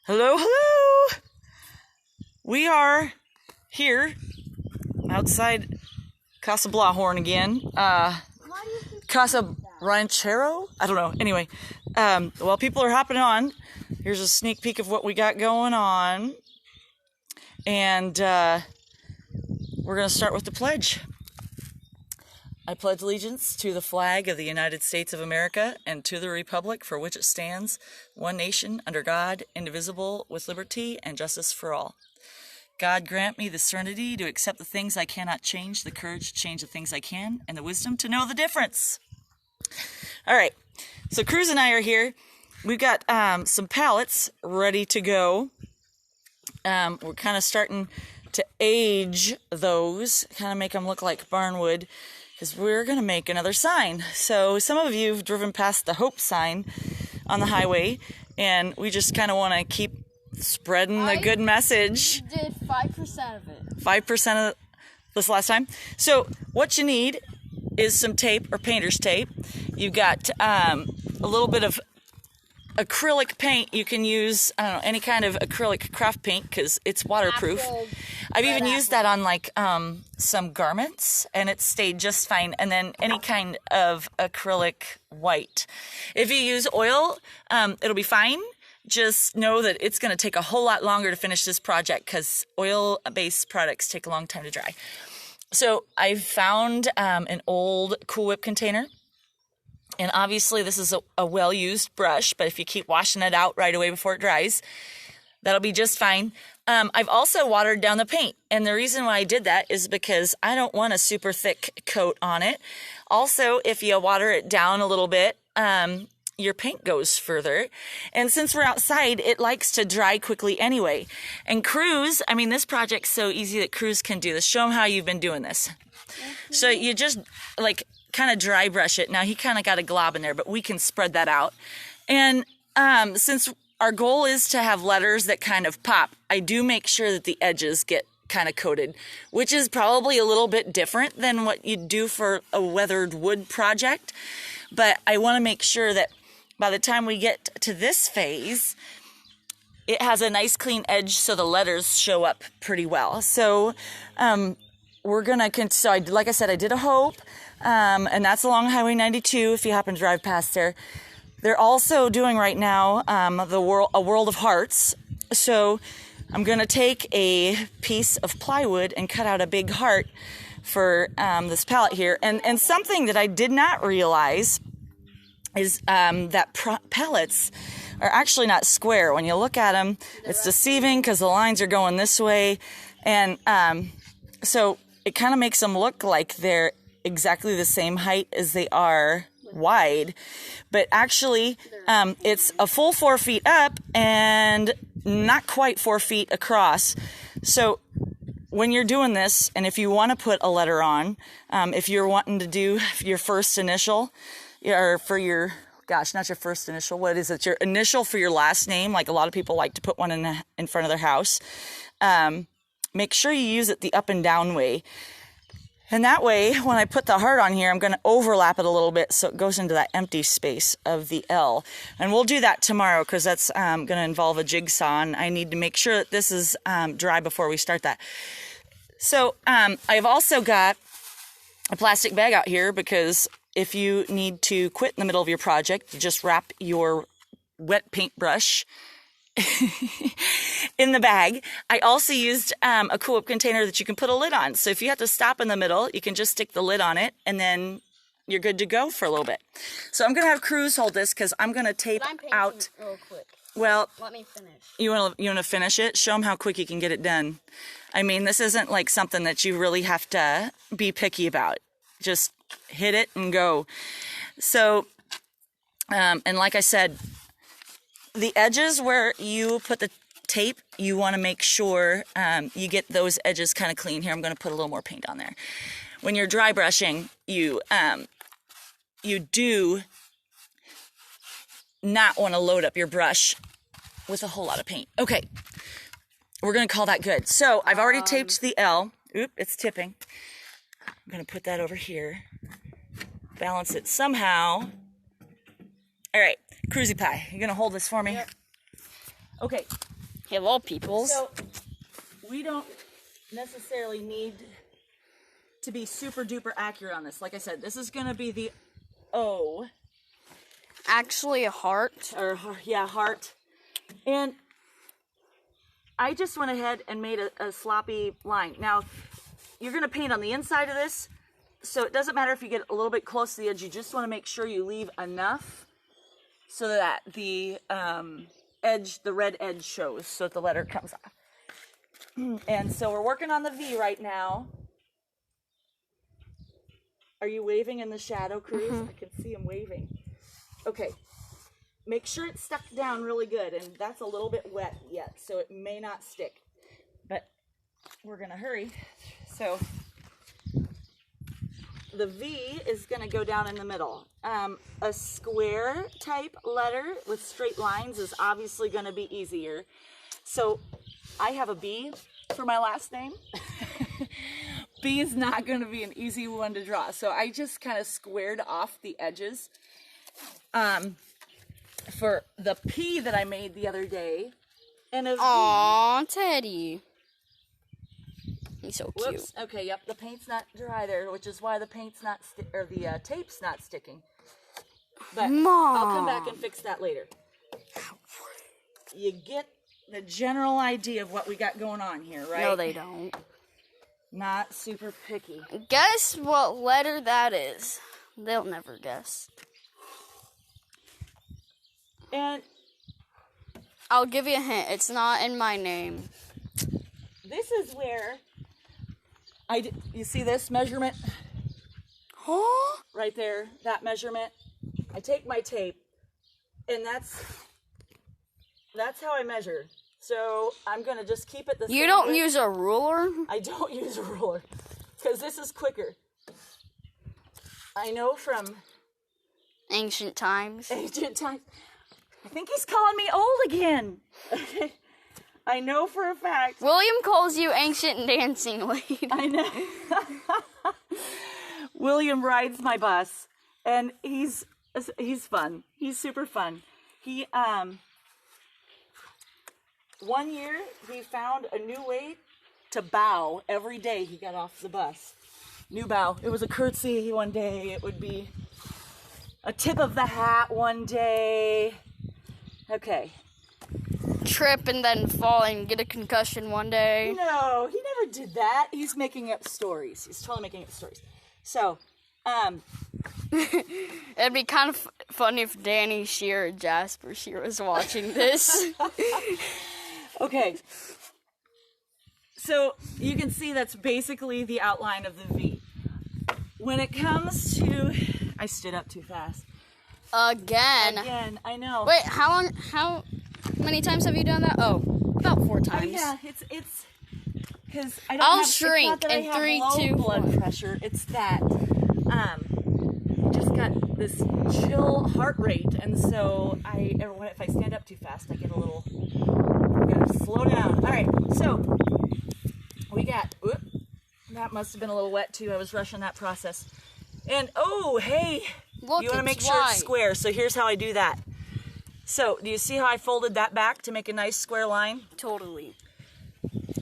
Hello, hello. We are here outside Casa Blahorn again. Casa Ranchero? I don't know. Anyway, while people are hopping on, here's a sneak peek of what we got going on. And we're going to start with the pledge. I pledge allegiance to the flag of the United States of America and to the republic for which it stands, one nation, under God, indivisible, with liberty and justice for all. God grant me the serenity to accept the things I cannot change, the courage to change the things I can, and the wisdom to know the difference. All right, so Cruz and I are here. We've got some pallets ready to go. We're kind of starting to age those, kind of make them look like barnwood, because we're going to make another sign. So some of you have driven past the Hope sign on the highway, and we just kind of want to keep spreading the good message. I did 5% of it. 5% of this last time. So what you need is some tape or painter's tape. You've got a little bit of acrylic paint. You can use, I don't know, any kind of acrylic craft paint because it's waterproof. I've even used that on like some garments and it stayed just fine. And then any kind of acrylic white. If you use oil, it'll be fine. Just know that it's going to take a whole lot longer to finish this project because oil-based products take a long time to dry. So I found an old Cool Whip container. And obviously this is a well-used brush, but if you keep washing it out right away before it dries, that'll be just fine. I've also watered down the paint. And the reason why I did that is because I don't want a super thick coat on it. Also, if you water it down a little bit, your paint goes further. And since we're outside, it likes to dry quickly anyway. And Cruz, I mean, this project's so easy that Cruz can do this. Show him how you've been doing this. So you just like kind of dry brush it. Now he kind of got a glob in there, but we can spread that out. And since our goal is to have letters that kind of pop, I do make sure that the edges get kind of coated, which is probably a little bit different than what you'd do for a weathered wood project. But I want to make sure that by the time we get to this phase, it has a nice clean edge so the letters show up pretty well. So we're going to, like I said, I did a Hope, and that's along Highway 92 if you happen to drive past there. They're also doing right now a World of Hearts. So I'm going to take a piece of plywood and cut out a big heart for this pallet here. And something that I did not realize is that pallets are actually not square. When you look at them, it's deceiving because the lines are going this way. And so it kind of makes them look like they're exactly the same height as they are wide. But actually, it's a full 4 feet up and not quite 4 feet across. So when you're doing this, and if you want to put a letter on, if you're wanting to do your first initial, or for your, gosh, not your first initial, what is it? Your initial for your last name, like a lot of people like to put one in front of their house. Make sure you use it the up and down way. And that way, when I put the heart on here, I'm going to overlap it a little bit so it goes into that empty space of the L. And we'll do that tomorrow because that's going to involve a jigsaw, and I need to make sure that this is dry before we start that. So I've also got a plastic bag out here because if you need to quit in the middle of your project, you just wrap your wet paintbrush in the bag. I also used a Cool Whip container that you can put a lid on. So if you have to stop in the middle, you can just stick the lid on it and then you're good to go for a little bit. So I'm going to have Cruz hold this because I'm going to tape out. Real quick. Well, let me finish. You want to finish it? Show them how quick you can get it done. I mean, this isn't like something that you really have to be picky about. Just hit it and go. So, and like I said, the edges where you put the tape, you want to make sure you get those edges kind of clean. Here, I'm going to put a little more paint on there. When you're dry brushing, you do not want to load up your brush with a whole lot of paint. Okay, we're going to call that good. So I've already taped the L. Oop, it's tipping. I'm going to put that over here. Balance it somehow. All right, Cruzy Pie, you going to hold this for me? Yep. Okay, Hello, peoples. So we don't necessarily need to be super duper accurate on this. Like I said, this is going to be the O. Actually, a heart. Or, yeah, heart. And I just went ahead and made a sloppy line. Now, you're going to paint on the inside of this, so it doesn't matter if you get a little bit close to the edge. You just want to make sure you leave enough so that the edge, the red edge shows, so that the letter comes off. And so we're working on the V right now. Are you waving in the shadow, Cruz? I can see him waving. Okay. Make sure it's stuck down really good, and that's a little bit wet yet, so it may not stick. But we're going to hurry. So the V is going to go down in the middle. A square type letter with straight lines is obviously going to be easier. So I have a B for my last name. B is not going to be an easy one to draw. So I just kind of squared off the edges. For the P that I made the other day. And a V. Aww, Teddy. He's so cute. Whoops. Okay, yep, the paint's not dry there, which is why the paint's not the tape's not sticking. But Mom. I'll come back and fix that later. You get the general idea of what we got going on here, right? No, they don't. Not super picky. Guess what letter that is? They'll never guess. And I'll give you a hint. It's not in my name. this is where you see this measurement? Huh? Right there, that measurement. I take my tape, and that's how I measure. So I'm gonna just keep it the same. You don't width. use a ruler? I don't use a ruler because this is quicker. I know from Ancient times. ancient times. I think he's calling me old again. Okay. I know for a fact. William calls you ancient dancing lady. I know. William rides my bus, and he's fun. He's super fun. He 1 year he found a new way to bow every day he got off the bus. New bow. It was a curtsy one day. It would be a tip of the hat one day. Okay. Trip and then fall and get a concussion one day. No, he never did that. He's making up stories. He's totally making up stories. So, It'd be kind of funny if Danny Shear and Jasper Shear was watching this. okay. So, you can see that's basically the outline of the V. When it comes to... I stood up too fast. Again, I know. Wait, how many times have you done that? Oh, about 4 times. Yeah, it's because I don't I'll have, shrink it's not that in I have 3, low 2, blood 1. pressure. It's that I just got this chill heart rate, and so if I stand up too fast, I get a little. I gotta slow down. All right, so we got. Whoop, that must have been a little wet too. I was rushing that process. And oh, hey, Look, you want to make sure it's square. So here's how I do that. So do you see how I folded that back to make a nice square line? Totally.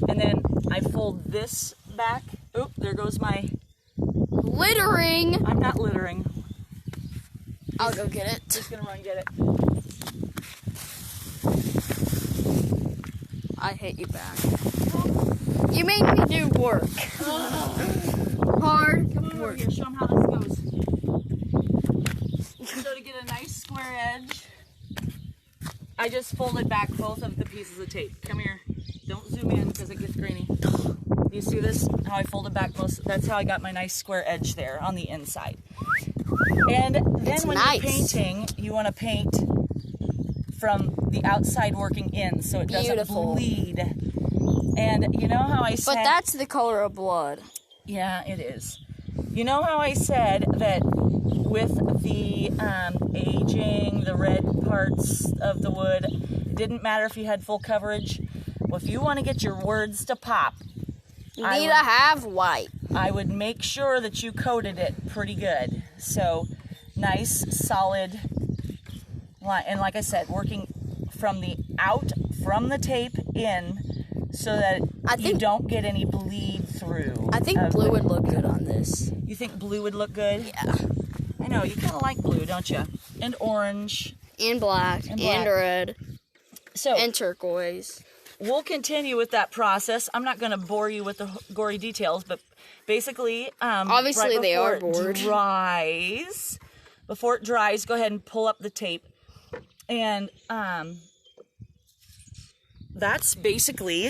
And then I fold this back. Oop, there goes my... Littering! I'm not littering. I'll go get it. Just gonna run get it. I hit you back. You made me do work. Hard Come on over work. here, show them how this goes. So to get a nice square edge, I just folded back both of the pieces of tape. Come here. Don't zoom in because it gets grainy. Do you see this? How I folded back both? That's how I got my nice square edge there on the inside. And then when you're painting, you want to paint from the outside working in so it doesn't bleed. And you know how I said... But that's the color of blood. Yeah, it is. You know how I said that with the aging, the red parts of the wood, it didn't matter if you had full coverage? Well, if you want to get your words to pop, You need to have white. I would make sure that you coated it pretty good. So, nice, solid line. And like I said, working from the from the tape in so that you don't get any bleed through. I think blue would look good on this. You think blue would look good? Yeah. I know, you kind of like blue, don't you? And orange. And black. And red. So, and turquoise. We'll continue with that process. I'm not going to bore you with the gory details, but basically, obviously right they are bored. Before it dries, go ahead and pull up the tape. And that's basically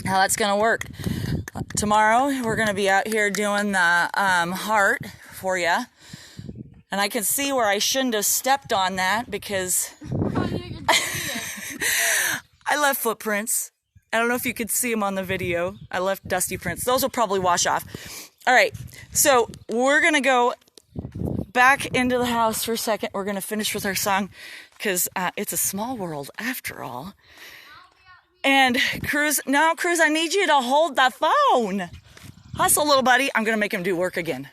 how that's going to work. Tomorrow, we're going to be out here doing the heart for you. And I can see where I shouldn't have stepped on that because I left footprints. I don't know if you could see them on the video. I left dusty prints. Those will probably wash off. All right, so we're going to go back into the house for a second. We're going to finish with our song because it's a small world after all. And Cruz, I need you to hold the phone. Hustle, little buddy. I'm going to make him do work again.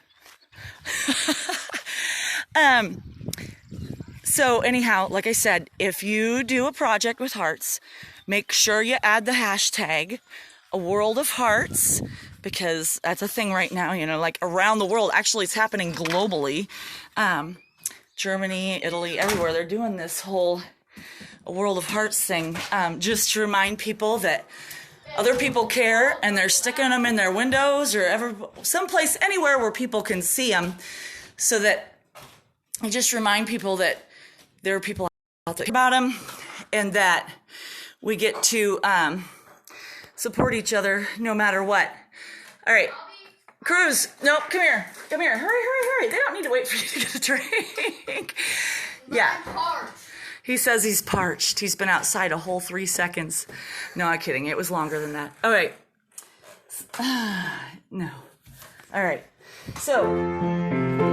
So anyhow, like I said, if you do a project with hearts, make sure you add the hashtag a world of hearts, because that's a thing right now, like around the world. Actually, it's happening globally. Germany, Italy, everywhere. They're doing this whole a world of hearts thing, just to remind people that other people care, and they're sticking them in their windows or someplace, anywhere where people can see them, so that you just remind people that there are people out there about them, and that we get to support each other no matter what. All right, Cruz, no, come here, hurry. They don't need to wait for you to get a drink. Yeah. He says he's parched. He's been outside a whole 3 seconds. No, I'm kidding. It was longer than that. All right. No. All right. So.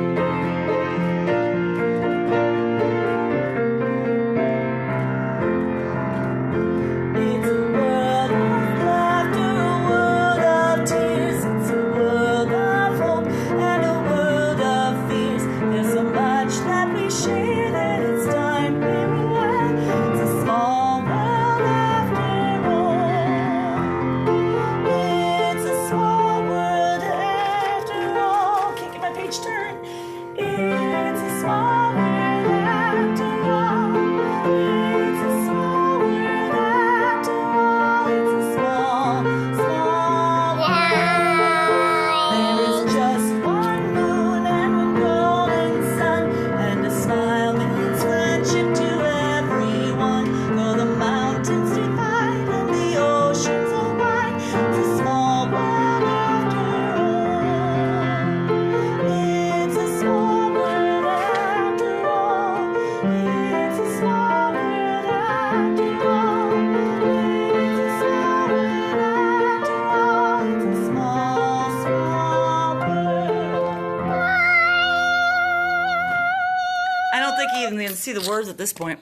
See the words at this point.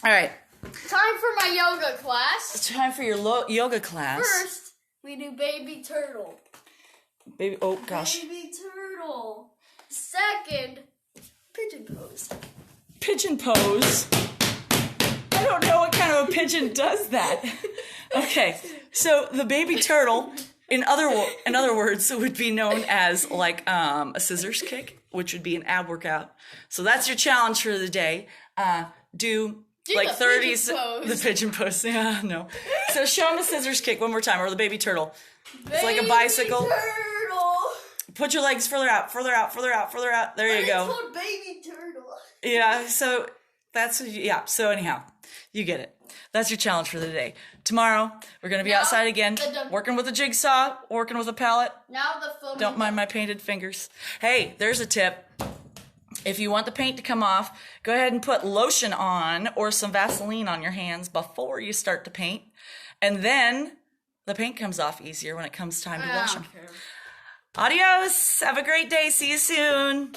All right. Time for my yoga class. It's time for your yoga class. First, we do baby turtle. Baby, oh gosh. Baby turtle. Second, pigeon pose. Pigeon pose? I don't know what kind of a pigeon does that. Okay, so the baby turtle, in other words, would be known as like a scissors kick, which would be an ab workout. So that's your challenge for the day. Do like 30s. The pigeon pose. Yeah, no. So show them the scissors kick one more time, or the baby turtle. It's like a bicycle. Turtle. Put your legs further out. There you go. It's called baby turtle. Yeah, so so anyhow, you get it. That's your challenge for the day. Tomorrow, we're going to be outside again, working with a jigsaw, working with a pallet. Now the film. Don't mind my painted fingers. Hey, there's a tip. If you want the paint to come off, go ahead and put lotion on or some Vaseline on your hands before you start to paint. And then the paint comes off easier when it comes time to wash them. Adios. Have a great day. See you soon.